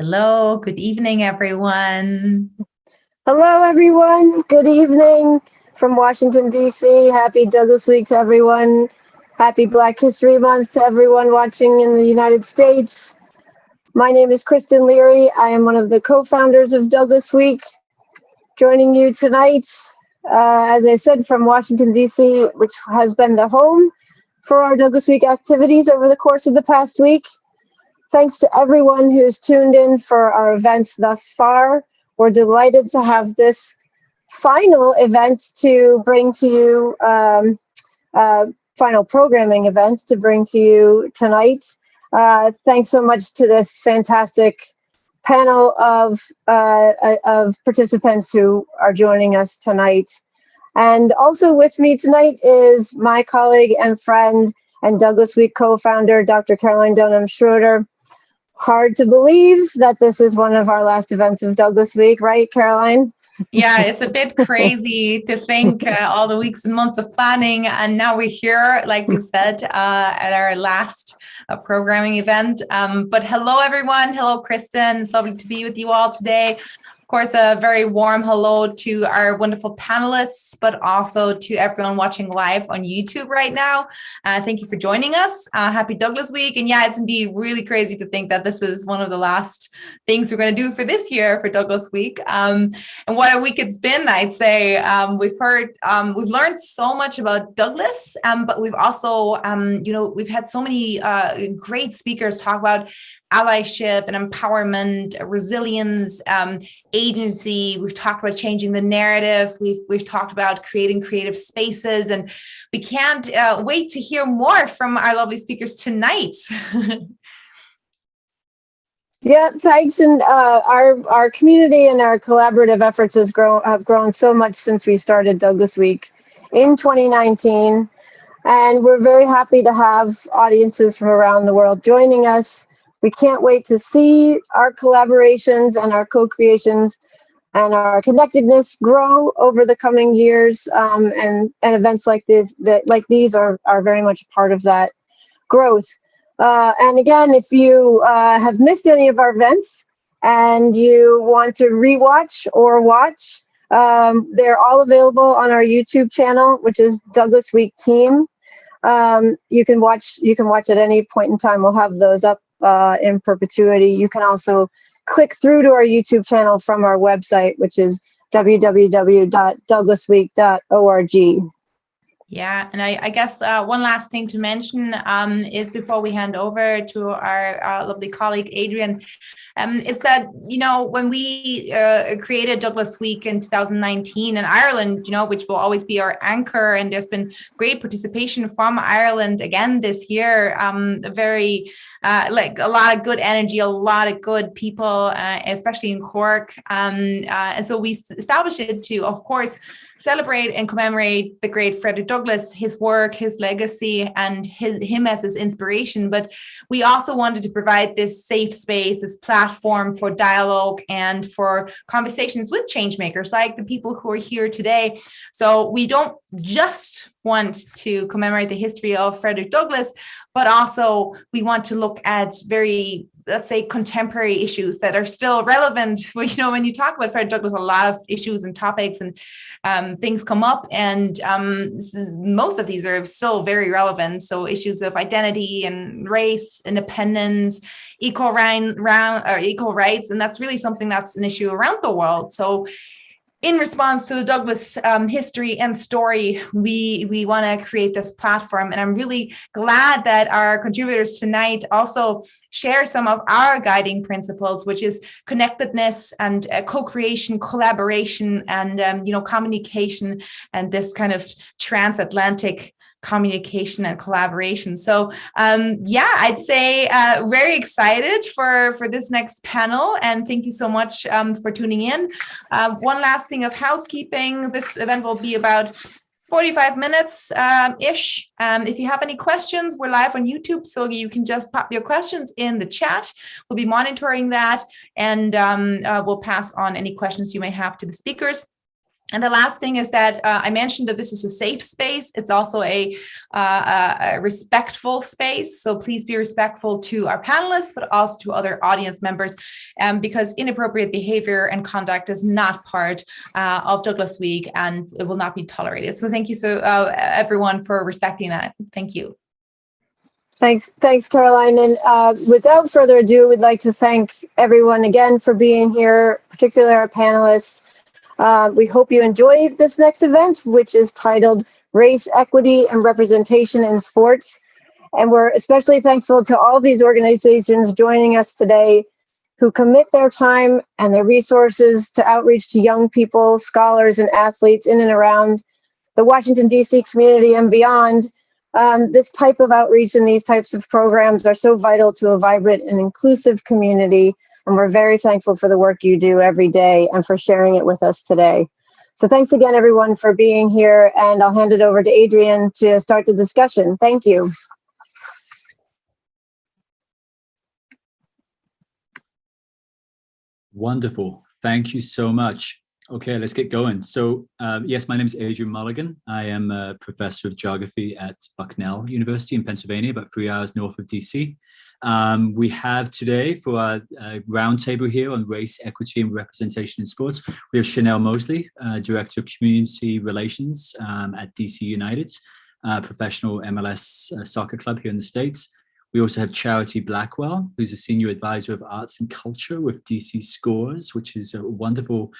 Hello, good evening, everyone. Hello, everyone. Good evening from Washington, D.C. Happy Douglas Week to everyone. Happy Black History Month to everyone watching in the United States. My name is Kristen Leary. I am one of the co founders of Douglas Week, joining you tonight, as I said, from Washington, D.C., which has been the home for our Douglas Week activities over the course of the past week. Thanks to everyone who's tuned in for our events thus far. We're delighted to have this final event to bring to you, final programming event to bring to you tonight. Thanks so much to this fantastic panel of participants who are joining us tonight. And also with me tonight is my colleague and friend and Douglas Week co-founder, Dr. Caroline Dunham Schroeder. Hard to believe that this is one of our last events of Douglas Week, right, Caroline? Yeah, it's a bit crazy to think all the weeks and months of planning. And now we're here, like we said, at our last programming event. But hello, everyone. Hello, Kristen. It's lovely to be with you all today. Of course, a very warm hello to our wonderful panelists, but also to everyone watching live on YouTube right now. Thank you for joining us. Happy Douglas Week. And yeah, it's indeed really crazy to think that this is one of the last things we're going to do for this year for Douglas Week. And what a week it's been, I'd say. We've learned so much about Douglas, but we've also, we've had so many great speakers talk about allyship and empowerment, resilience, agency. We've talked about changing the narrative. We've talked about creating creative spaces, and we can't wait to hear more from our lovely speakers tonight. Yeah, thanks. And our community and our collaborative efforts have grown so much since we started Douglas Week in 2019. And we're very happy to have audiences from around the world joining us. We can't wait to see our collaborations and our co-creations and our connectedness grow over the coming years. And events like these are very much a part of that growth. And again, if you have missed any of our events and you want to rewatch or watch, they're all available on our YouTube channel, which is Douglas Week Team. You can watch at any point in time. We'll have those up in perpetuity. You can also click through to our YouTube channel from our website, which is www.douglasweek.org. Yeah, and I guess one last thing to mention is before we hand over to our lovely colleague Adrian, is that, when we created Douglas Week in 2019 in Ireland, which will always be our anchor, and there's been great participation from Ireland again this year, like a lot of good energy, a lot of good people, especially in Cork. And so we established it to, of course, celebrate and commemorate the great Frederick Douglass, his work, his legacy, and him as his inspiration. But we also wanted to provide this safe space, this platform for dialogue and for conversations with change makers like the people who are here today. So we don't just want to commemorate the history of Frederick Douglass, but also we want to look at very, let's say, contemporary issues that are still relevant. When you talk about Frederick Douglass, a lot of issues and topics and things come up, and most of these are still very relevant. So issues of identity and race, independence, equal rights, and that's really something that's an issue around the world. So in response to the Douglass history and story, we want to create this platform. And I'm really glad that our contributors tonight also share some of our guiding principles, which is connectedness and co-creation, collaboration, and communication, and this kind of transatlantic communication and collaboration. So I'd say very excited for this next panel, and thank you so much for tuning in. One last thing of housekeeping: this event will be about 45 minutes ish. If you have any questions, we're live on YouTube, so you can just pop your questions in the chat. We'll be monitoring that, and we'll pass on any questions you may have to the speakers. And the last thing is that I mentioned that this is a safe space. It's also a respectful space. So please be respectful to our panelists, but also to other audience members, because inappropriate behavior and conduct is not part of Douglas Week, and it will not be tolerated. So thank you everyone for respecting that. Thank you. Thanks, Caroline. And without further ado, we'd like to thank everyone again for being here, particularly our panelists. We hope you enjoyed this next event, which is titled Race, Equity, and Representation in Sports. And we're especially thankful to all these organizations joining us today who commit their time and their resources to outreach to young people, scholars, and athletes in and around the Washington, D.C. community and beyond. This type of outreach and these types of programs are so vital to a vibrant and inclusive community. And we're very thankful for the work you do every day and for sharing it with us today. So thanks again, everyone, for being here. And I'll hand it over to Adrian to start the discussion. Thank you. Wonderful. Thank you so much. Okay, let's get going. So yes, my name is Adrian Mulligan. I am a professor of geography at Bucknell University in Pennsylvania, about 3 hours north of DC. We have today for our roundtable here on race, equity, and representation in sports, we have Chanel Mosley, Director of Community Relations at DC United, professional MLS soccer club here in the States. We also have Charity Blackwell, who's a Senior Advisor of Arts and Culture with DC Scores, which is a wonderful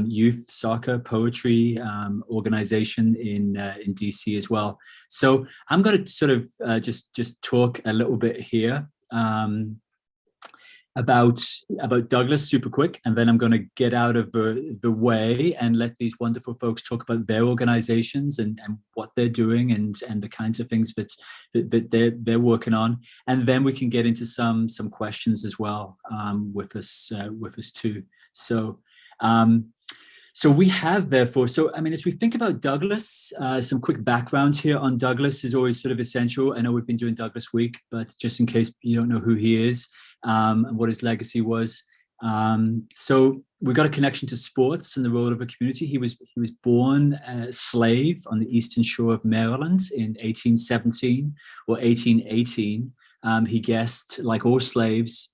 youth soccer poetry organization in DC as well. So I'm going to sort of just talk a little bit here about Douglas super quick, and then I'm going to get out of the way and let these wonderful folks talk about their organizations and what they're doing and the kinds of things that they're working on, and then we can get into some questions as well with us too. So we have, therefore, I mean, as we think about Douglas, some quick background here on Douglas is always sort of essential. I know we've been doing Douglas Week, but just in case you don't know who he is and what his legacy was. So we've got a connection to sports and the role of a community. He was born a slave on the eastern shore of Maryland in 1817 or 1818. He guessed, like all slaves,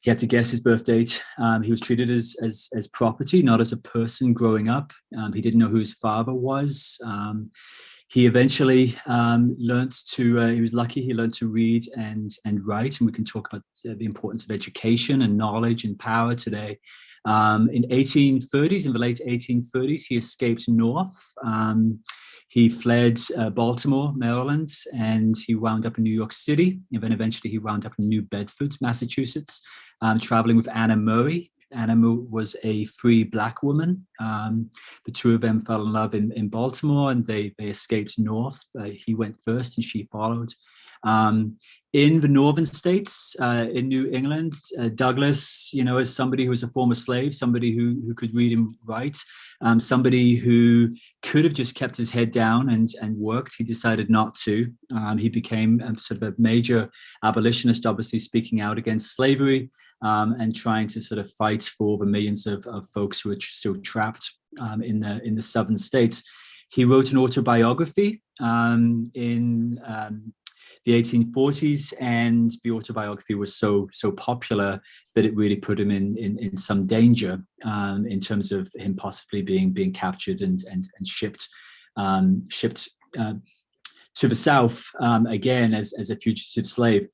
he had to guess his birth date. He was treated as property, not as a person growing up. He didn't know who his father was. He eventually learned to, he was lucky, he learned to read and write, and we can talk about the importance of education and knowledge and power today. In the late 1830s, he escaped north. He fled Baltimore, Maryland, and he wound up in New York City. And then eventually he wound up in New Bedford, Massachusetts, traveling with Anna Murray. Anna was a free Black woman. The two of them fell in love in Baltimore, and they escaped north. He went first and she followed. In the northern states, in New England, Douglas, as somebody who was a former slave, somebody who could read and write, somebody who could have just kept his head down and worked, he decided not to. He became sort of a major abolitionist, obviously speaking out against slavery and trying to sort of fight for the millions of folks who are still trapped in the southern states. He wrote an autobiography in the 1840s, and the autobiography was so popular that it really put him in some danger in terms of him possibly being captured and shipped to the South again as a fugitive slave.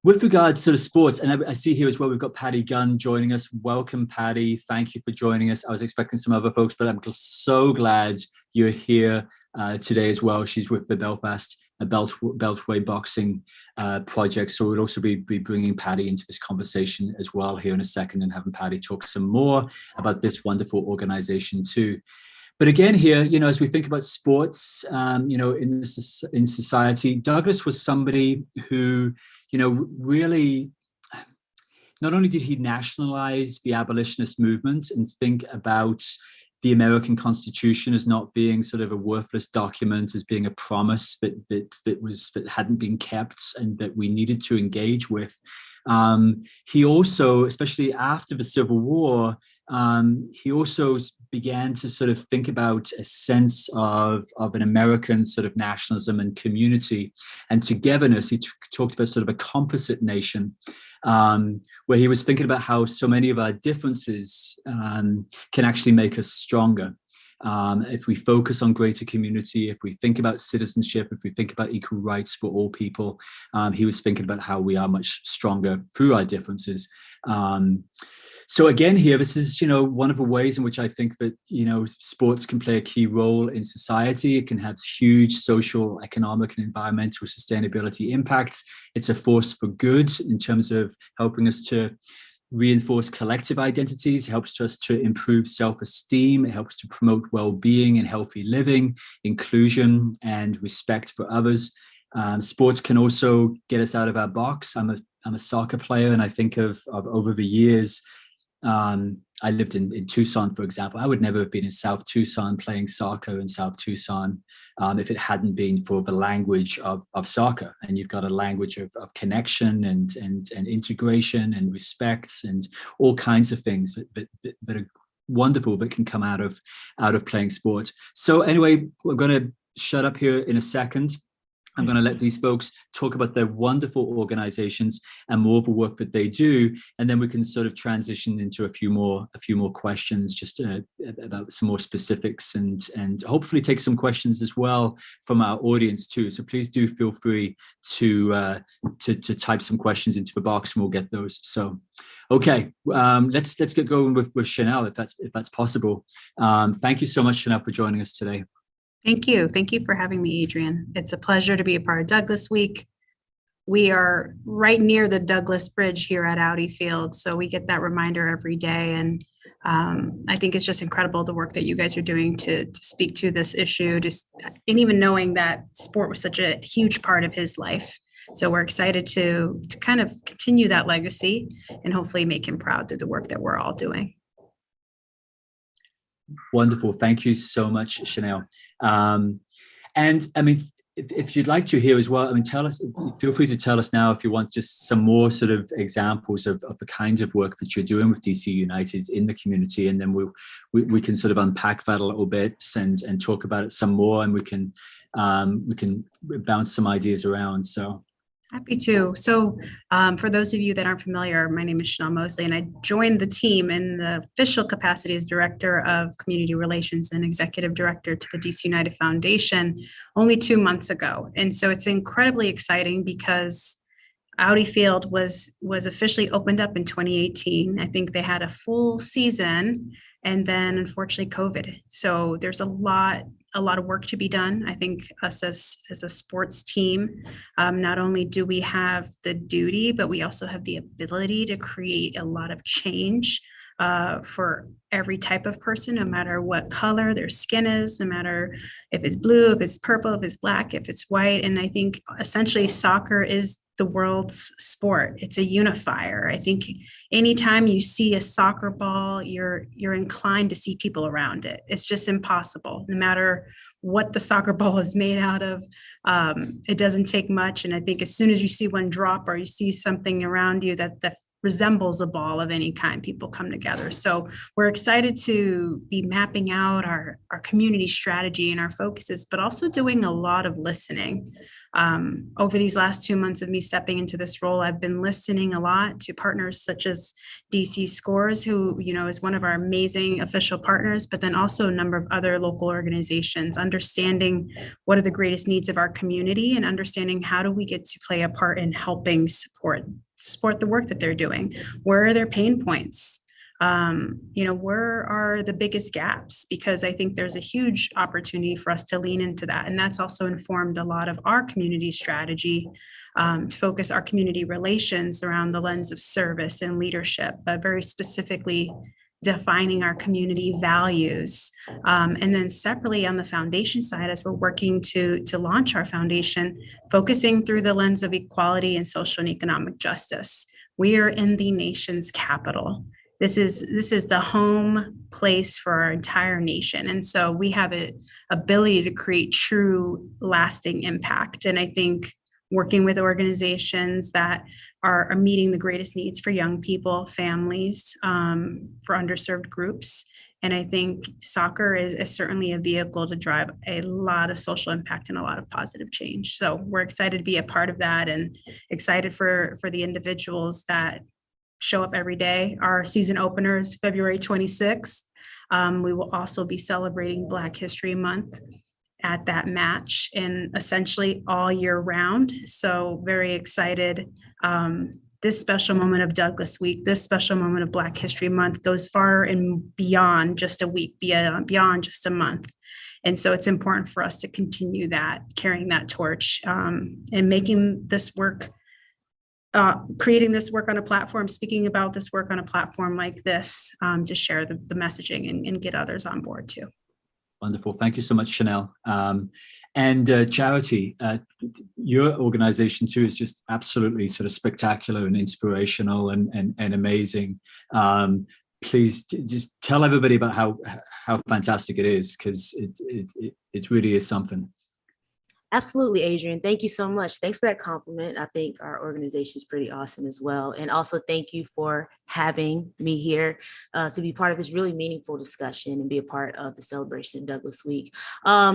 With regards to the sports, and I see here as well, we've got Patty Gunn joining us. Welcome, Patty. Thank you for joining us. I was expecting some other folks, but I'm so glad you're here today as well. She's with the Belfast Beltway Boxing project. So we'll also be bringing Patty into this conversation as well here in a second, and having Patty talk some more about this wonderful organization too. But again here, as we think about sports, in society, Douglas was somebody who, really, not only did he nationalize the abolitionist movement and think about the American Constitution as not being sort of a worthless document, as being a promise that hadn't been kept and that we needed to engage with. He also, especially after the Civil War, he also began to sort of think about a sense of an American sort of nationalism and community and togetherness. He talked about sort of a composite nation, where he was thinking about how so many of our differences can actually make us stronger. If we focus on greater community, if we think about citizenship, if we think about equal rights for all people, he was thinking about how we are much stronger through our differences. So again, here, this is, one of the ways in which I think that, sports can play a key role in society. It can have huge social, economic, and environmental sustainability impacts. It's a force for good in terms of helping us to reinforce collective identities, helps us to improve self-esteem, it helps to promote well-being and healthy living, inclusion, and respect for others. Sports can also get us out of our box. I'm a soccer player, and I think of over the years, I lived in Tucson, for example. I would never have been in South Tucson playing soccer in South Tucson if it hadn't been for the language of soccer. And you've got a language of connection and integration and respect and all kinds of things that are wonderful that can come out of playing sport. So anyway, we're going to shut up here in a second. I'm going to let these folks talk about their wonderful organizations and more of the work that they do, and then we can sort of transition into a few more questions, just about some more specifics, and hopefully take some questions as well from our audience too. So please do feel free to type some questions into the box, and we'll get those. So, okay, let's get going with Chanel, if that's possible. Thank you so much, Chanel, for joining us today. Thank you. Thank you for having me, Adrian. It's a pleasure to be a part of Douglas Week. We are right near the Douglas Bridge here at Audi Field, so we get that reminder every day. And I think it's just incredible the work that you guys are doing to speak to this issue, and even knowing that sport was such a huge part of his life. So we're excited to kind of continue that legacy and hopefully make him proud through the work that we're all doing. Wonderful. Thank you so much, Chanel. And I mean, if you'd like to hear as well, I mean, feel free to tell us now if you want just some more sort of examples of the kinds of work that you're doing with DC United in the community. And then we can sort of unpack that a little bit and talk about it some more, and we can bounce some ideas around. So. Happy to. So for those of you that aren't familiar, my name is Chanel Mosley, and I joined the team in the official capacity as Director of Community Relations and Executive Director to the DC United Foundation only 2 months ago. And so it's incredibly exciting because Audi Field was officially opened up in 2018. I think they had a full season, and then unfortunately COVID. So there's a lot of work to be done. I think us as a sports team, not only do we have the duty, but we also have the ability to create a lot of change for every type of person, no matter what color their skin is, no matter if it's blue, if it's purple, if it's black, if it's white. And I think essentially soccer is the world's sport. It's a unifier. I think anytime you see a soccer ball, you're inclined to see people around it. It's just impossible. No matter what the soccer ball is made out of, it doesn't take much. And I think as soon as you see one drop or you see something around you that resembles a ball of any kind, people come together. So we're excited to be mapping out our community strategy and our focuses, but also doing a lot of listening. Over these last 2 months of me stepping into this role, I've been listening a lot to partners such as DC Scores, who, is one of our amazing official partners, but then also a number of other local organizations, understanding what are the greatest needs of our community and understanding how do we get to play a part in helping support the work that they're doing. Where are their pain points? Where are the biggest gaps? Because I think there's a huge opportunity for us to lean into that. And that's also informed a lot of our community strategy to focus our community relations around the lens of service and leadership, but very specifically defining our community values. And then separately on the foundation side, as we're working to launch our foundation, focusing through the lens of equality and social and economic justice. We are in the nation's capital. This is the home place for our entire nation. And so we have an ability to create true lasting impact. And I think working with organizations that are meeting the greatest needs for young people, families, for underserved groups. And I think soccer is certainly a vehicle to drive a lot of social impact and a lot of positive change. So we're excited to be a part of that, and excited for the individuals that show up every day. Our season opener is February 26th. We will also be celebrating Black History Month at that match, and essentially all year round. So very excited. This special moment of Douglas Week, this special moment of Black History Month goes far and beyond just a week, beyond just a month. And so it's important for us to continue that, carrying that torch, and making this work, creating this work on a platform, speaking about this work on a platform like this, to share the messaging and get others on board too. Wonderful. Thank you so much, Chanel. And Charity, your organization too is just absolutely sort of spectacular and inspirational and amazing. Please just tell everybody about how fantastic it is, because it really is something. Absolutely, Adrian. Thank you so much. Thanks for that compliment. I think our organization is pretty awesome as well. And also thank you for having me here to be part of this really meaningful discussion and be a part of the celebration of Douglas Week.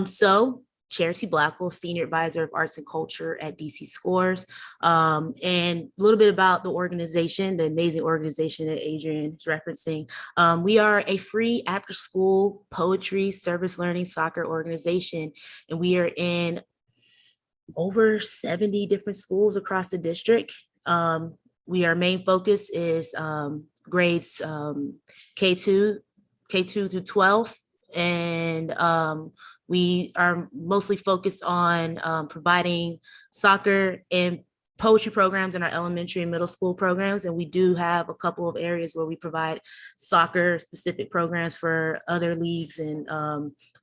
So Charity Blackwell, Senior Advisor of Arts and Culture at DC Scores. And a little bit about the organization, the amazing organization that Adrian is referencing. We are a free after-school poetry, service learning, soccer organization, and we are in over 70 different schools across the district. Our main focus is grades K2 through 12. And we are mostly focused on providing soccer and poetry programs in our elementary and middle school programs. And we do have a couple of areas where we provide soccer specific programs for other leagues and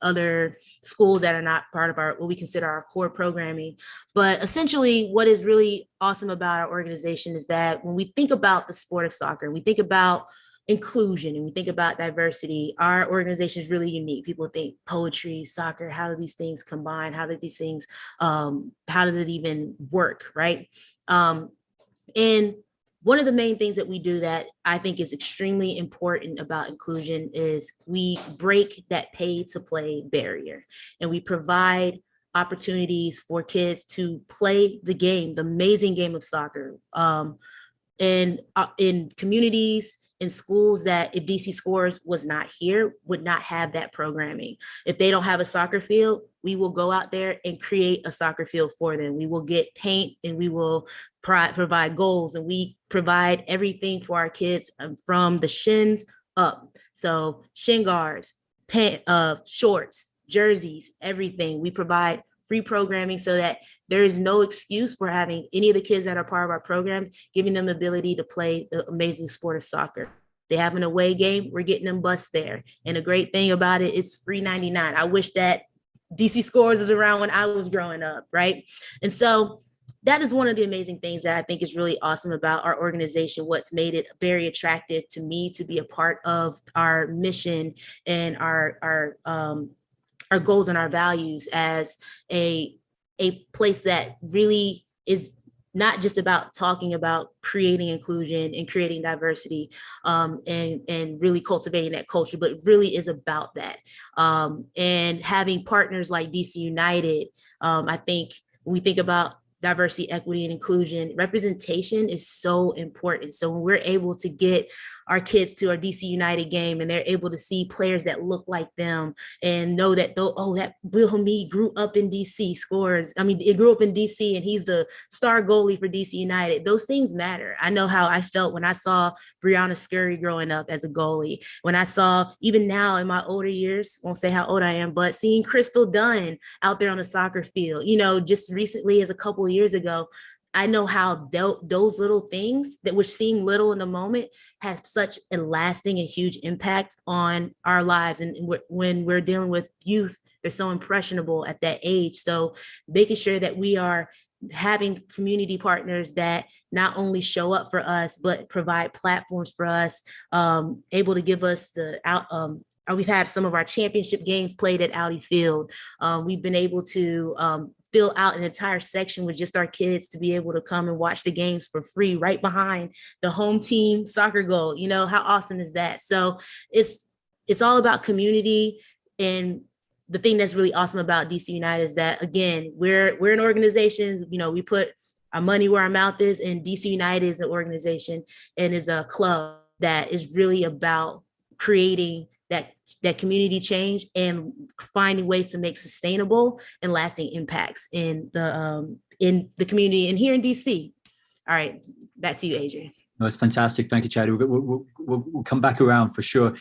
other schools that are not part of what we consider our core programming. But essentially what is really awesome about our organization is that when we think about the sport of soccer, we think about inclusion and we think about diversity, our organization is really unique. People think poetry, soccer, how do these things combine? How do these things, how does it even work, right? And one of the main things that we do that I think is extremely important about inclusion is we break that pay to play barrier, and we provide opportunities for kids to play the game, the amazing game of soccer, and in communities, in schools that if DC Scores was not here, would not have that programming. If they don't have a soccer field, we will go out there and create a soccer field for them. We will get paint and we will provide goals, and we provide everything for our kids from the shins up. So shin guards, shorts, jerseys, everything. We provide free programming so that there is no excuse for having any of the kids that are part of our program, giving them the ability to play the amazing sport of soccer. They have an away game, we're getting them bus there. And the great thing about it is free 99. I wish that DC Scores was around when I was growing up, right? And so that is one of the amazing things that I think is really awesome about our organization, what's made it very attractive to me to be a part of our mission and our goals and our values as a place that really is not just about talking about creating inclusion and creating diversity, and really cultivating that culture, but really is about that. And having partners like DC United, I think when we think about diversity, equity, and inclusion, representation is so important. So when we're able to get our kids to our DC United game and they're able to see players that look like them and know that, that Will Hamid grew up in DC Scores. I mean, it grew up in DC and he's the star goalie for DC United. Those things matter. I know how I felt when I saw Brianna Scurry growing up as a goalie. When I saw, even now in my older years, won't say how old I am, but seeing Crystal Dunn out there on the soccer field, just recently as a couple of years ago, I know how those little things that which seem little in the moment have such a lasting and huge impact on our lives. And when we're dealing with youth, they're so impressionable at that age. So making sure that we are having community partners that not only show up for us, but provide platforms for us, able to give us we've had some of our championship games played at Audi Field. We've been able to fill out an entire section with just our kids to be able to come and watch the games for free right behind the home team soccer goal. You know, how awesome is that? So it's all about community. And the thing that's really awesome about DC United is that, again, we're an organization, you know, we put our money where our mouth is, and DC United is an organization and is a club that is really about creating that community change and finding ways to make sustainable and lasting impacts in the community and here in DC. All right, back to you, Adrian. No, it's fantastic. Thank you, Chad. We'll come back around for sure.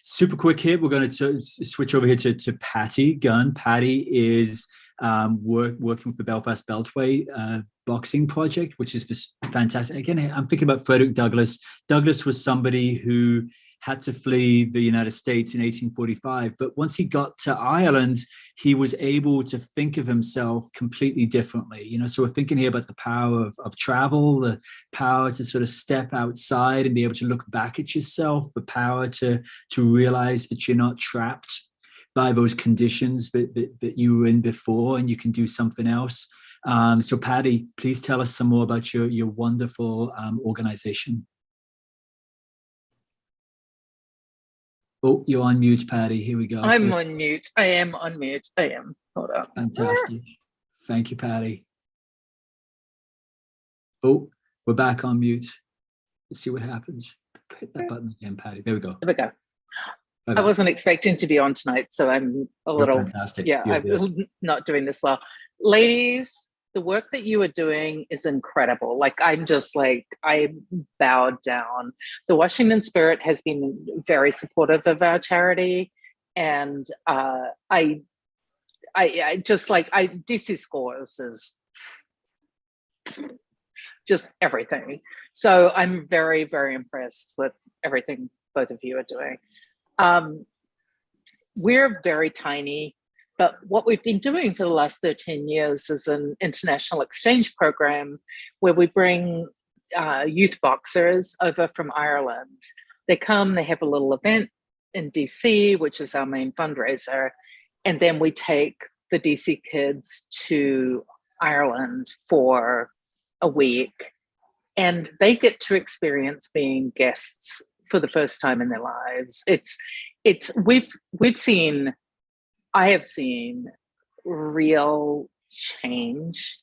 Super quick here. We're going to switch over here to Patty Gunn. Patty is working with the Belfast Beltway boxing project, which is fantastic. Again, I'm thinking about Frederick Douglass. Douglass was somebody who had to flee the United States in 1845. But once he got to Ireland, he was able to think of himself completely differently. You know, so we're thinking here about the power of travel, the power to sort of step outside and be able to look back at yourself, the power to realize that you're not trapped by those conditions that you were in before, and you can do something else. So Patty, please tell us some more about your wonderful organization. Oh, you're on mute, Patty. Here we go. I'm on mute. I am on mute. I am. Hold on. Fantastic. Thank you, Patty. Oh, we're back on mute. Let's see what happens. Hit that button again, Patty. There we go. There we go. Bye-bye. I wasn't expecting to be on tonight, so I'm a You're little, fantastic. yeah, You're I'm good. not doing this well. Ladies, the work that you are doing is incredible. Like, I'm just like, I bowed down. The Washington Spirit has been very supportive of our charity. And I just like, DC Scores is just everything. So I'm very, very impressed with everything both of you are doing. We're very tiny, but what we've been doing for the last 13 years is an international exchange program where we bring youth boxers over from Ireland. They come, they have a little event in DC, which is our main fundraiser, and then we take the DC kids to Ireland for a week, and they get to experience being guests for the first time in their lives. I have seen real change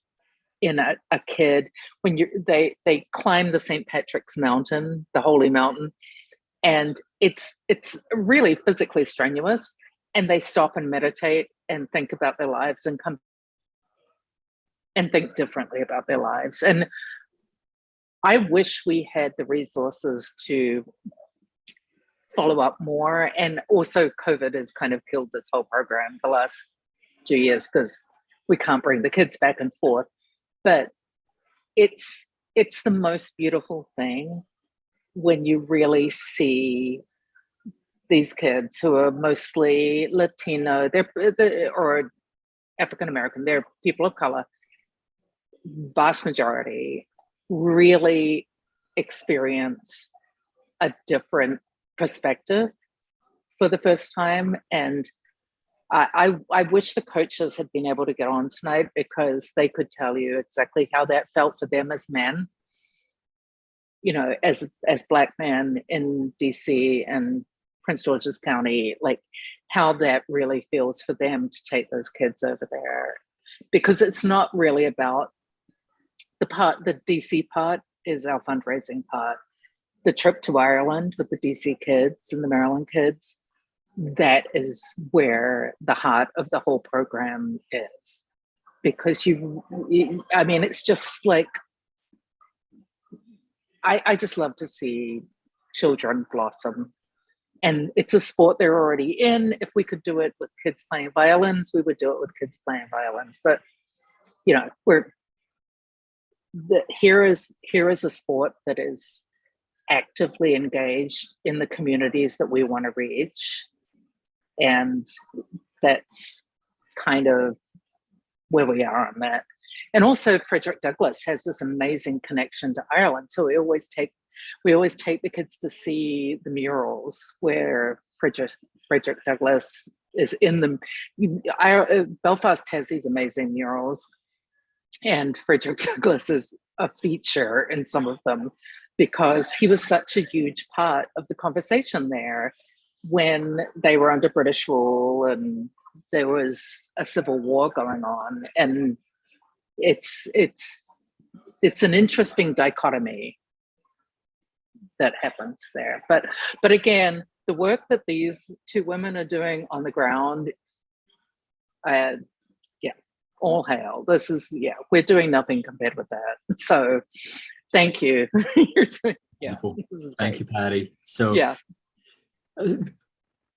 in a kid when they climb the St. Patrick's Mountain, the Holy Mountain, and it's really physically strenuous, and they stop and meditate and think about their lives and come and think differently about their lives. And I wish we had the resources to follow up more. And also COVID has kind of killed this whole program the last 2 years because we can't bring the kids back and forth. But it's the most beautiful thing when you really see these kids who are mostly Latino, or African American, they're people of color, vast majority, really experience a different perspective for the first time. And I wish the coaches had been able to get on tonight because they could tell you exactly how that felt for them as men, you know, as Black men in DC and Prince George's County, like how that really feels for them to take those kids over there. Because it's not really about the DC part is our fundraising part. The trip to Ireland with the DC kids and the Maryland kids, that is where the heart of the whole program is. Because I mean, it's just like, I just love to see children blossom. And it's a sport they're already in. If we could do it with kids playing violins, we would do it with kids playing violins. But, you know, here is a sport that is actively engaged in the communities that we want to reach. And that's kind of where we are on that. And also Frederick Douglass has this amazing connection to Ireland. So we always take the kids to see the murals where Frederick Douglass is in them. Belfast has these amazing murals, and Frederick Douglass is a feature in some of them because he was such a huge part of the conversation there when they were under British rule and there was a civil war going on. And it's an interesting dichotomy that happens there. But again, the work that these two women are doing on the ground, all hail. This is, we're doing nothing compared with that. So thank you. You're doing, Thank you, Patty. So yeah.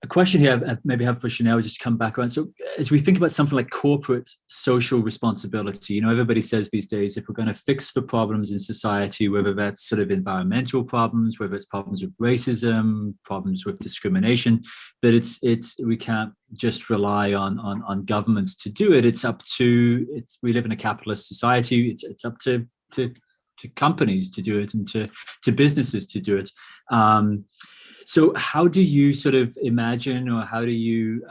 A question here I maybe have for Chanel, just come back around. So as we think about something like corporate social responsibility, you know, everybody says these days, if we're going to fix the problems in society, whether that's sort of environmental problems, whether it's problems with racism, problems with discrimination, that we can't just rely on governments to do it. It's up to, we live in a capitalist society. It's up to companies to do it and to businesses to do it. So how do you sort of imagine, or how do you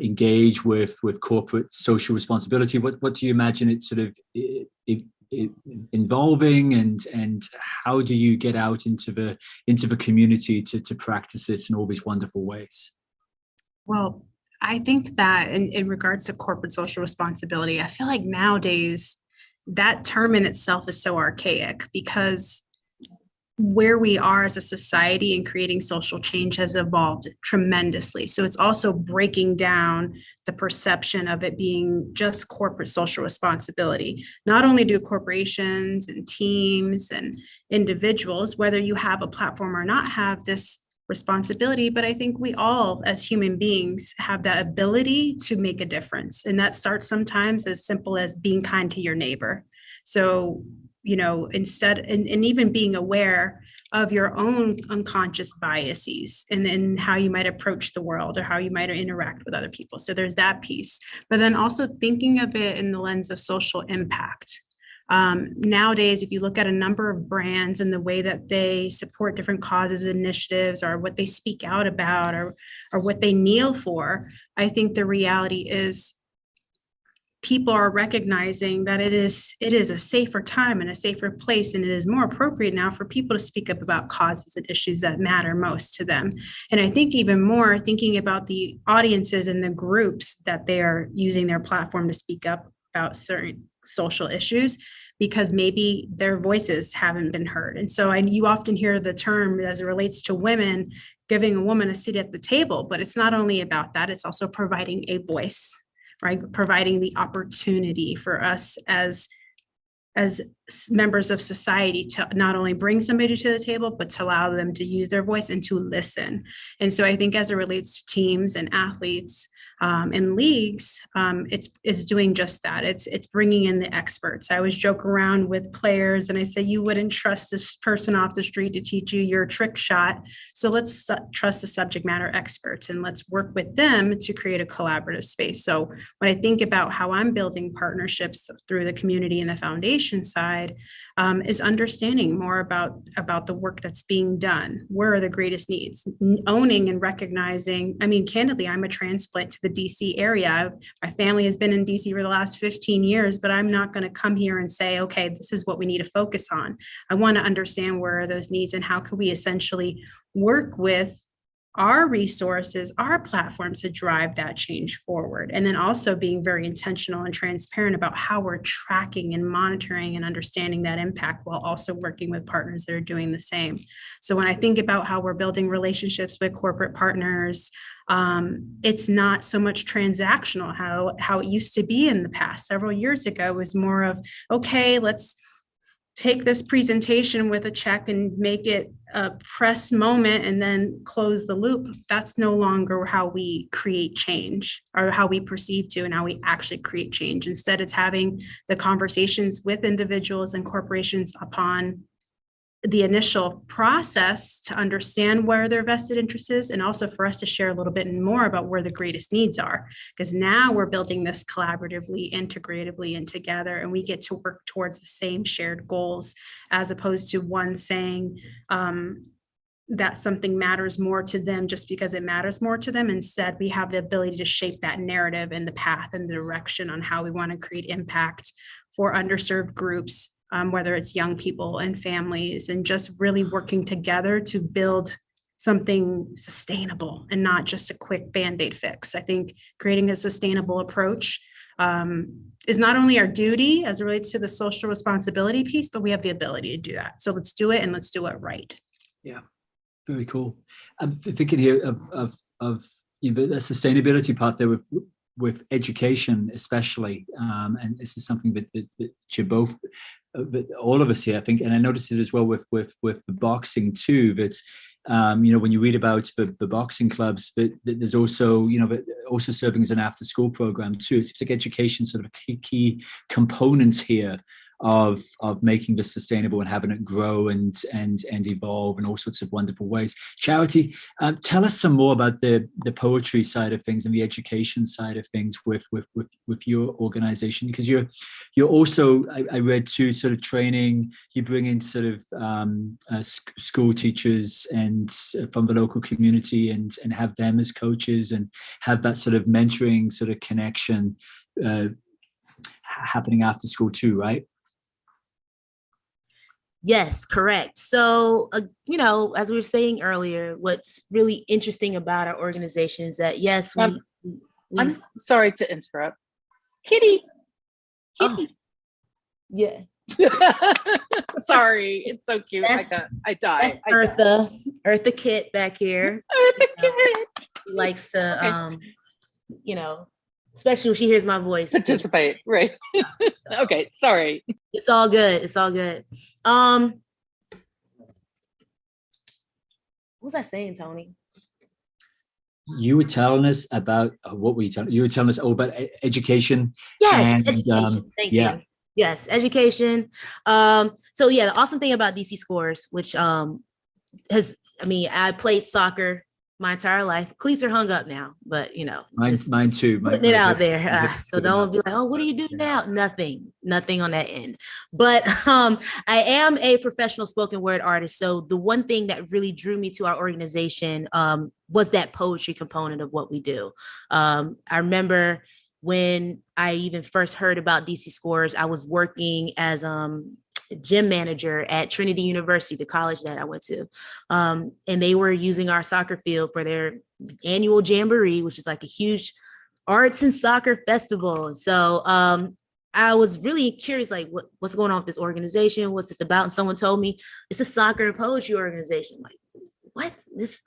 engage with corporate social responsibility? What do you imagine it sort of involving, and how do you get out into the community to practice it in all these wonderful ways? Well, I think that in regards to corporate social responsibility, I feel like nowadays that term in itself is so archaic, because where we are as a society and creating social change has evolved tremendously. So it's also breaking down the perception of it being just corporate social responsibility. Not only do corporations and teams and individuals, whether you have a platform or not, have this responsibility, but I think we all as human beings have that ability to make a difference. And that starts sometimes as simple as being kind to your neighbor. So instead, and even being aware of your own unconscious biases and how you might approach the world or how you might interact with other people. So there's that piece, but then also thinking of it in the lens of social impact. Nowadays, if you look at a number of brands and the way that they support different causes, initiatives, or what they speak out about, or what they kneel for, I think the reality is people are recognizing that it is a safer time and a safer place, and it is more appropriate now for people to speak up about causes and issues that matter most to them. And I think even more thinking about the audiences and the groups that they are using their platform to speak up about certain social issues, because maybe their voices haven't been heard. And so you often hear the term as it relates to women, giving a woman a seat at the table, but it's not only about that, it's also providing a voice, right? Providing the opportunity for us as members of society to not only bring somebody to the table, but to allow them to use their voice and to listen. And so I think as it relates to teams and athletes and leagues, it's doing just that. It's bringing in the experts. I always joke around with players and I say, you wouldn't trust this person off the street to teach you your trick shot. So let's trust the subject matter experts and let's work with them to create a collaborative space. So when I think about how I'm building partnerships through the community and the foundation side, is understanding more about the work that's being done. Where are the greatest needs? Owning and recognizing, candidly, I'm a transplant to the DC area. My family has been in DC for the last 15 years, but I'm not going to come here and say, okay, this is what we need to focus on. I want to understand where are those needs and how can we essentially work with our resources, our platforms to drive that change forward. And then also being very intentional and transparent about how we're tracking and monitoring and understanding that impact while also working with partners that are doing the same. So when I think about how we're building relationships with corporate partners, it's not so much transactional how it used to be in the past. Several years ago, it was more of, okay, let's take this presentation with a check and make it a press moment and then close the loop. That's no longer how we create change or how we perceive to and how we actually create change. Instead, it's having the conversations with individuals and corporations upon the initial process to understand where their vested interest is, and also for us to share a little bit more about where the greatest needs are, because now we're building this collaboratively, integratively, and together, and we get to work towards the same shared goals, as opposed to one saying, that something matters more to them just because it matters more to them. Instead, we have the ability to shape that narrative and the path and the direction on how we want to create impact for underserved groups, whether it's young people and families, and just really working together to build something sustainable and not just a quick Band-Aid fix. I think creating a sustainable approach is not only our duty as it relates to the social responsibility piece, but we have the ability to do that. So let's do it, and let's do it right. Yeah. Very cool. I'm thinking here of the sustainability part there with education, especially, and this is something that you both, all of us here, I think, and I noticed it as well with the boxing too. That when you read about the boxing clubs, but there's also also serving as an after-school program too. It's like education, sort of a key component here of making this sustainable and having it grow and evolve in all sorts of wonderful ways. Charity, tell us some more about the poetry side of things and the education side of things with your organization, because you're also, I read too, sort of training. You bring in sort of school teachers and from the local community and have them as coaches and have that sort of mentoring sort of connection happening after school too, right? Yes, correct. So, as we were saying earlier, what's really interesting about our organization is that, yes, I'm sorry to interrupt. Kitty. Oh, yeah. Sorry, it's so cute. I died. Eartha Kit back here. Eartha Kit. She likes to, especially when she hears my voice. Participate, right? Okay, sorry. It's all good. It's all good. What was I saying, Tony? You were telling us about what were you telling? You were telling us all about education. Yes, education. Thank you. Yes, education. So yeah, the awesome thing about DC Scores, which I played soccer my entire life. Cleats are hung up now, but mine too. Putting it out there. So don't be like, oh, what do you do now? Nothing on that end. But I am a professional spoken word artist. So the one thing that really drew me to our organization was that poetry component of what we do. I remember when I even first heard about DC Scores, I was working as gym manager at Trinity University, the college that I went to. And they were using our soccer field for their annual jamboree, which is like a huge arts and soccer festival. So I was really curious, like, what's going on with this organization? What's this about? And someone told me it's a soccer and poetry organization. I'm like, what?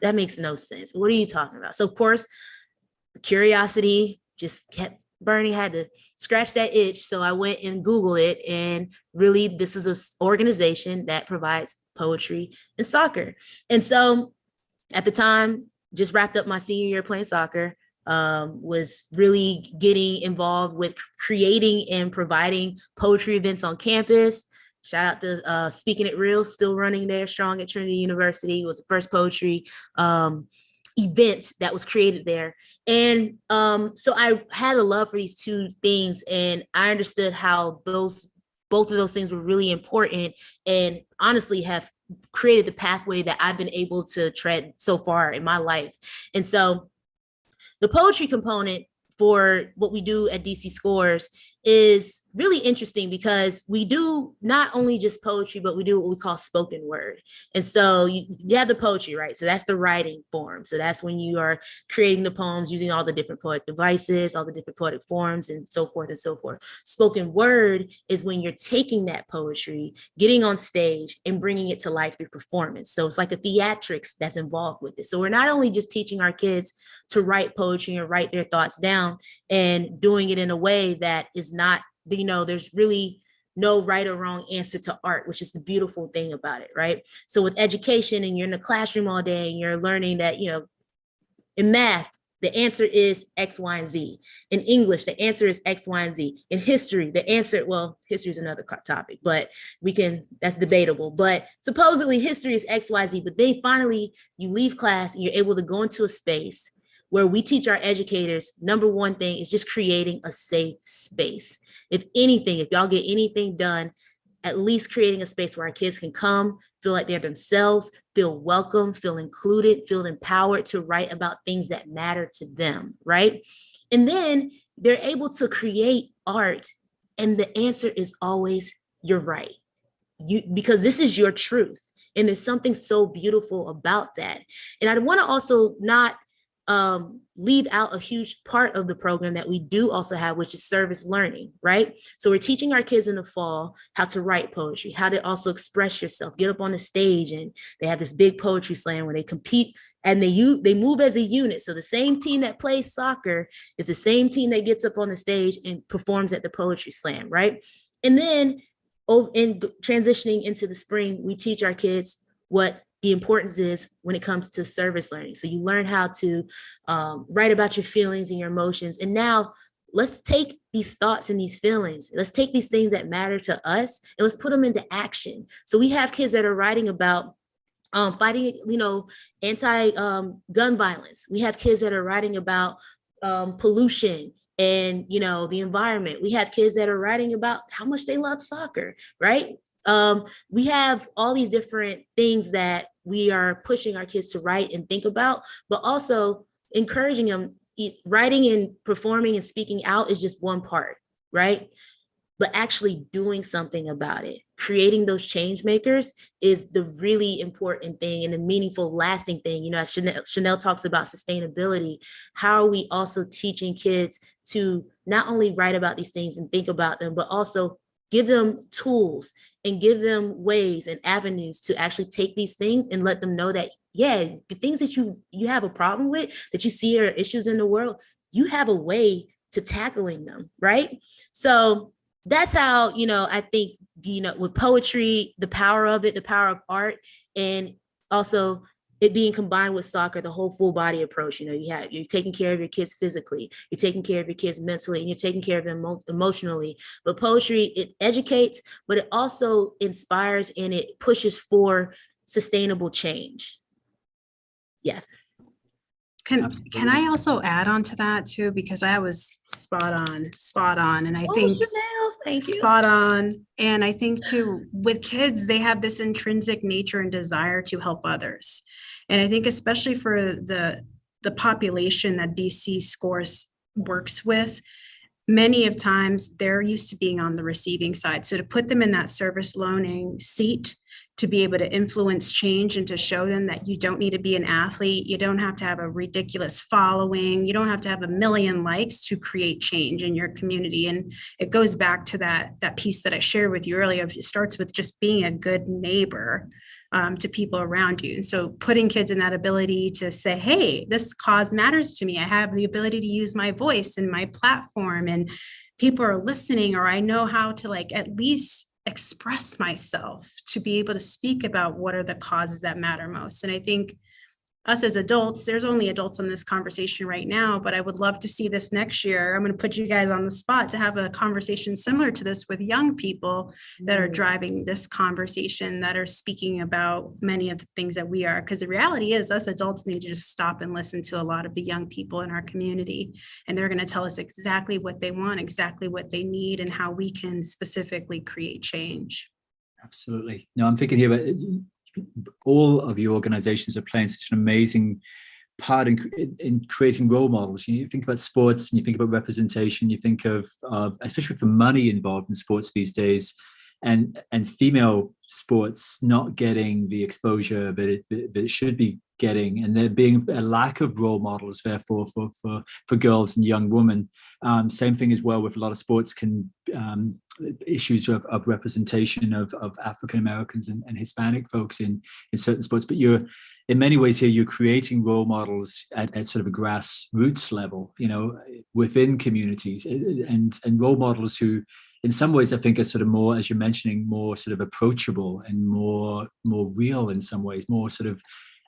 That makes no sense. What are you talking about? So of course, curiosity just kept burning, had to scratch that itch. So I went and Googled it, and really this is an organization that provides poetry and soccer. And so at the time, just wrapped up my senior year playing soccer, was really getting involved with creating and providing poetry events on campus. Shout out to Speaking It Real, still running there strong at Trinity University. It was the first poetry event that was created there. And so I had a love for these two things, and I understood how both of those things were really important, and honestly have created the pathway that I've been able to tread so far in my life. And so the poetry component for what we do at DC Scores is really interesting because we do not only just poetry, but we do what we call spoken word. And so you have the poetry, right? So that's the writing form. So that's when you are creating the poems using all the different poetic devices, all the different poetic forms, and so forth and so forth. Spoken word is when you're taking that poetry, getting on stage and bringing it to life through performance. So it's like a theatrics that's involved with it. So we're not only just teaching our kids to write poetry and write their thoughts down and doing it in a way that is not, there's really no right or wrong answer to art, which is the beautiful thing about it, right? So with education, and you're in the classroom all day and you're learning that, in math, the answer is X, Y, and Z. In English, the answer is X, Y, and Z. In history, the answer, history is another topic, but that's debatable. But supposedly history is X, Y, Z. But then finally you leave class and you're able to go into a space where we teach our educators, number one thing is just creating a safe space. If y'all get anything done, at least creating a space where our kids can come, feel like they're themselves, feel welcome, feel included, feel empowered to write about things that matter to them, right? And then they're able to create art, and the answer is always, you're right. Because this is your truth. And there's something so beautiful about that. And I want to also not leave out a huge part of the program that we do also have, which is service learning, right? So we're teaching our kids in the fall how to write poetry, how to also express yourself, get up on the stage. And they have this big poetry slam where they compete and they move as a unit. So the same team that plays soccer is the same team that gets up on the stage and performs at the poetry slam, right? And then in transitioning into the spring, we teach our kids what the importance is when it comes to service learning. So you learn how to write about your feelings and your emotions. And now let's take these thoughts and these feelings, let's take these things that matter to us and let's put them into action. So we have kids that are writing about fighting, anti-gun violence. We have kids that are writing about pollution and, the environment. We have kids that are writing about how much they love soccer, right? We have all these different things that we are pushing our kids to write and think about, but also encouraging them. Writing and performing and speaking out is just one part, right? But actually doing something about it, creating those change makers is the really important thing and a meaningful, lasting thing. Chanel talks about sustainability. How are we also teaching kids to not only write about these things and think about them, but also give them tools and give them ways and avenues to actually take these things and let them know that, yeah, the things that you have a problem with, that you see are issues in the world, you have a way to tackling them, right? So that's how, I think, with poetry, the power of it, the power of art, and also it being combined with soccer, the whole full body approach. You're taking care of your kids physically, you're taking care of your kids mentally, and you're taking care of them emotionally. But poetry, it educates, but it also inspires and it pushes for sustainable change. Yes. Can I also add on to that too? Because I was spot on. And I think Chanel, thank you. Spot on. And I think too, with kids, they have this intrinsic nature and desire to help others. And I think especially for the population that DC Scores works with, many of times they're used to being on the receiving side. So to put them in that service learning seat, to be able to influence change and to show them that you don't need to be an athlete, you don't have to have a ridiculous following, you don't have to have 1 million likes to create change in your community. And it goes back to that piece that I shared with you earlier. It starts with just being a good neighbor to people around you. And so putting kids in that ability to say, hey, this cause matters to me. I have the ability to use my voice and my platform, and people are listening, or I know how to at least express myself to be able to speak about what are the causes that matter most. And I think us as adults, there's only adults on this conversation right now, but I would love to see this next year. I'm going to put you guys on the spot to have a conversation similar to this with young people that are driving this conversation, that are speaking about many of the things that we are. Because the reality is us adults need to just stop and listen to a lot of the young people in our community. And they're going to tell us exactly what they want, exactly what they need, and how we can specifically create change. Absolutely. No, I'm thinking here about all of your organizations are playing such an amazing part in creating role models. You think about sports and you think about representation, you think of especially with the money involved in sports these days, and female sports not getting the exposure that it should be getting, and there being a lack of role models therefore for girls and young women. Same thing as well with a lot of sports issues of representation of African Americans and Hispanic folks in certain sports. But you're in many ways here, you're creating role models at sort of a grassroots level, within communities, and role models who in some ways I think are sort of more, as you're mentioning, more sort of approachable and more real in some ways, more sort of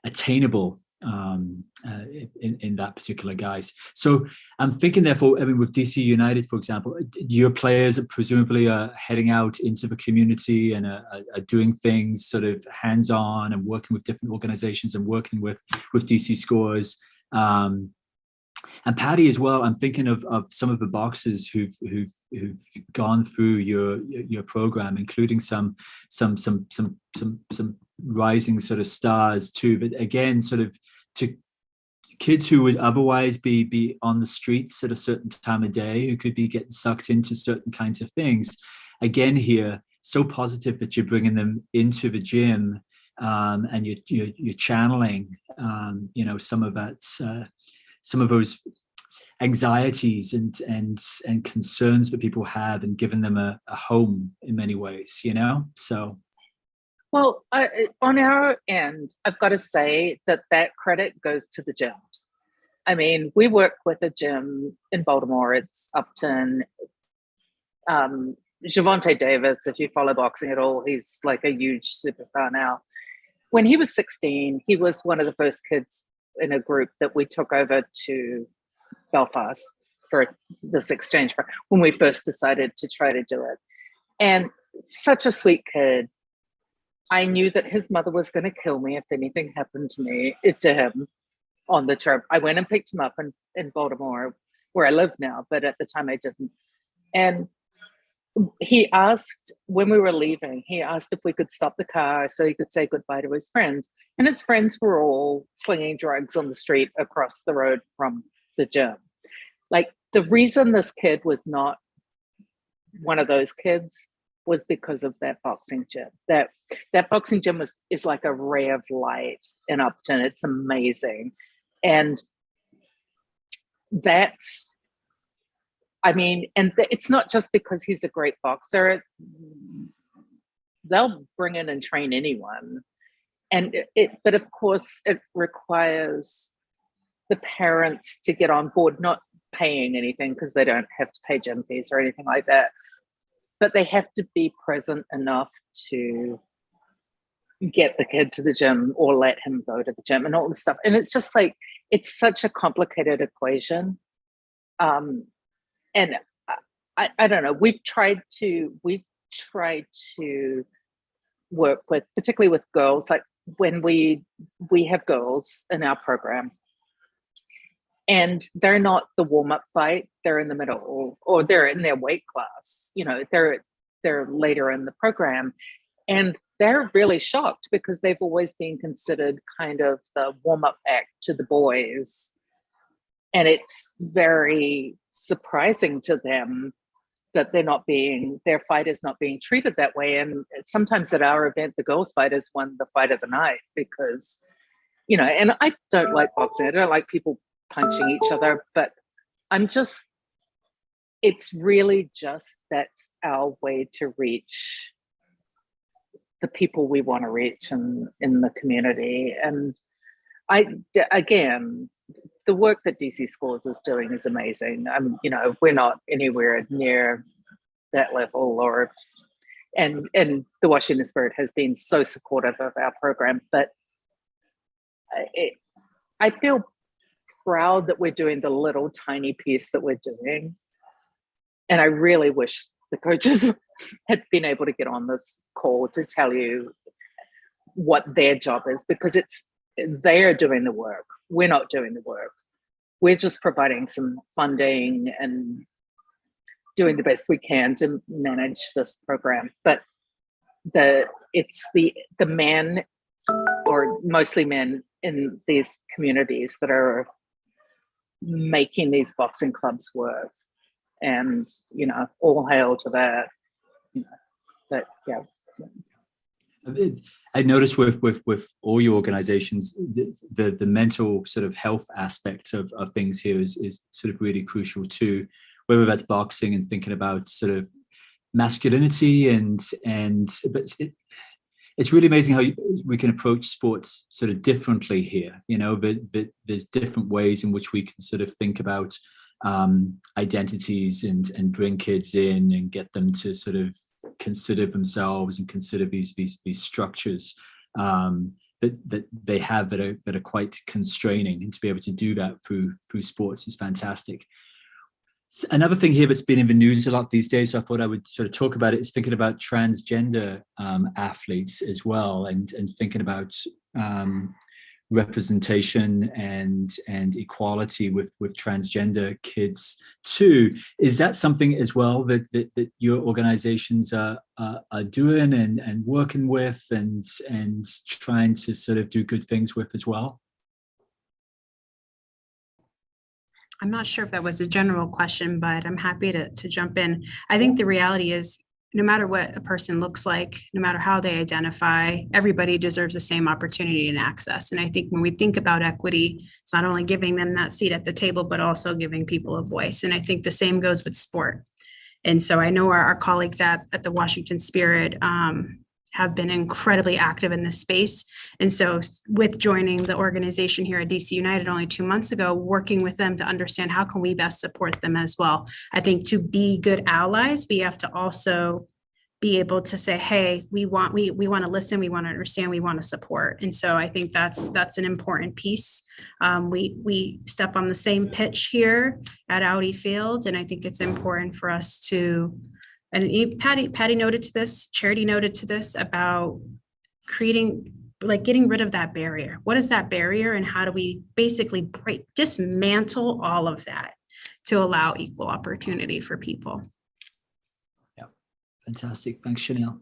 attainable in that particular guise. So I'm thinking therefore, with DC United, for example, your players presumably are heading out into the community and are doing things sort of hands-on and working with different organizations and working with DC Scores And Patty as well. I'm thinking of some of the boxers who've gone through your program, including some rising sort of stars too. But again, sort of to kids who would otherwise be on the streets at a certain time of day, who could be getting sucked into certain kinds of things. Again, here, so positive that you're bringing them into the gym, and you're channeling, some of that, some of those anxieties and concerns that people have, and giving them a home in many ways, so. Well, on our end, I've got to say that credit goes to the gyms. I mean, we work with a gym in Baltimore. It's Upton. Javonte Davis, if you follow boxing at all, he's like a huge superstar now. When he was 16, he was one of the first kids in a group that we took over to Belfast for this exchange when we first decided to try to do it. And such a sweet kid. I knew that his mother was going to kill me if anything happened to him on the trip. I went and picked him up in Baltimore, where I live now, but at the time I didn't. And he asked, when we were leaving, he asked if we could stop the car so he could say goodbye to his friends. And his friends were all slinging drugs on the street across the road from the gym. Like, the reason this kid was not one of those kids was because of that boxing gym. That boxing gym is like a ray of light in Upton. It's amazing. And it's not just because he's a great boxer. They'll bring in and train anyone. But of course it requires the parents to get on board, not paying anything because they don't have to pay gym fees or anything like that. But they have to be present enough to get the kid to the gym or let him go to the gym and all this stuff. And it's just like, it's such a complicated equation. And I don't know, we tried to work with, particularly with girls, like when we have girls in our program, and they're not the warm-up fight, they're in the middle, or they're in their weight class, they're later in the program, and they're really shocked because they've always been considered kind of the warm-up act to the boys, and it's very surprising to them that their fight is not being treated that way. And sometimes at our event, the girls' fighters won the fight of the night because, and I don't like boxing, I don't like people punching each other, but it's really just, that's our way to reach the people we want to reach in the community. And the work that DC Schools is doing is amazing. We're not anywhere near that level, and the Washington Spirit has been so supportive of our program, but I feel proud that we're doing the little tiny piece that we're doing. And I really wish the coaches had been able to get on this call to tell you what their job is, because they're doing the work. We're not doing the work. We're just providing some funding and doing the best we can to manage this program. But it's the men, or mostly men, in these communities that are making these boxing clubs work, and all hail to that. But yeah, I noticed with all your organizations, the mental sort of health aspect of things here is sort of really crucial too, whether that's boxing and thinking about sort of masculinity but it's really amazing how we can approach sports sort of differently here, but there's different ways in which we can sort of think about identities and bring kids in and get them to sort of consider themselves and consider these structures that they have that are quite constraining, and to be able to do that through sports is fantastic. Another thing here that's been in the news a lot these days, so I thought I would sort of talk about it, is thinking about transgender athletes as well, and thinking about representation and equality with transgender kids too. Is that something as well that your organizations are doing and working with and trying to sort of do good things with as well? I'm not sure if that was a general question, but I'm happy to jump in. I think the reality is, no matter what a person looks like, no matter how they identify, everybody deserves the same opportunity and access. And I think when we think about equity, it's not only giving them that seat at the table, but also giving people a voice. And I think the same goes with sport. And so I know our colleagues at the Washington Spirit have been incredibly active in this space. And so with joining the organization here at DC United only 2 months ago, working with them to understand how can we best support them as well. I think to be good allies, we have to also be able to say, hey, we want to listen, we want to understand, we want to support. And so I think that's an important piece. We step on the same pitch here at Audi Field, and I think it's important for us to, and Patty noted to this, Charity noted to this about creating, like getting rid of that barrier. What is that barrier, and how do we basically dismantle all of that to allow equal opportunity for people? Yeah, fantastic. Thanks, Chanel.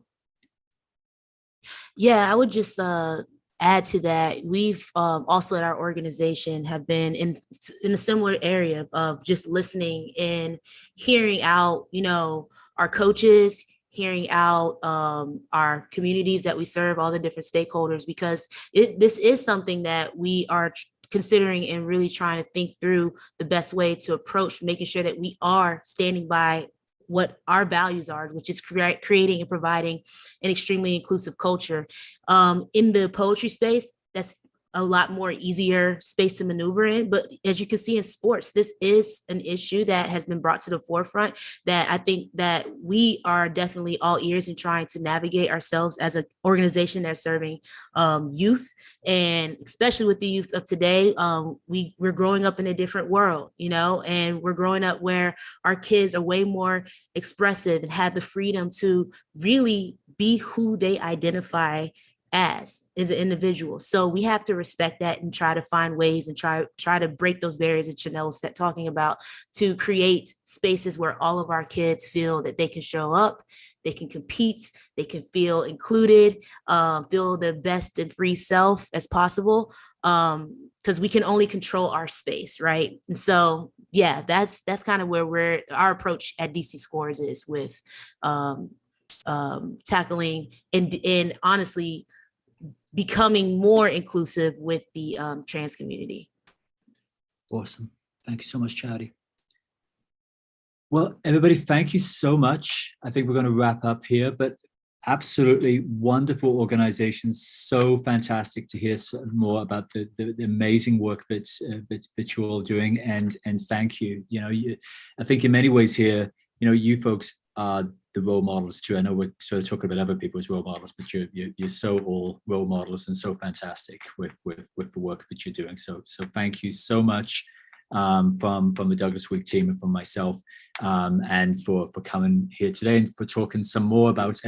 Yeah, I would just add to that. We've also at our organization have been in a similar area of just listening and hearing out, our coaches, hearing out our communities that we serve, all the different stakeholders, because this is something that we are considering and really trying to think through the best way to approach making sure that we are standing by what our values are, which is creating and providing an extremely inclusive culture. In the poetry space, that's a lot more easier space to maneuver in. But as you can see in sports, this is an issue that has been brought to the forefront that I think that we are definitely all ears in trying to navigate ourselves as an organization that's serving youth. And especially with the youth of today, we're growing up in a different world, and we're growing up where our kids are way more expressive and have the freedom to really be who they identify as an individual. So we have to respect that and try to find ways and try to break those barriers that Chanel was talking about, to create spaces where all of our kids feel that they can show up, they can compete, they can feel included, feel their best and free self as possible, because we can only control our space, right? And so, yeah, that's kind of where our approach at DC Scores is with tackling and honestly becoming more inclusive with the trans community. Awesome. Thank you so much, Charity. Well, everybody, thank you so much. I think we're going to wrap up here, but absolutely wonderful organizations. So fantastic to hear more about the amazing work that you're all doing. And thank you. I think in many ways here, you folks are the role models too. I know we're sort of talking about other people as role models, but you're so all role models and so fantastic with the work that you're doing. So thank you so much from the Douglas Week team and from myself, and for coming here today and for talking some more about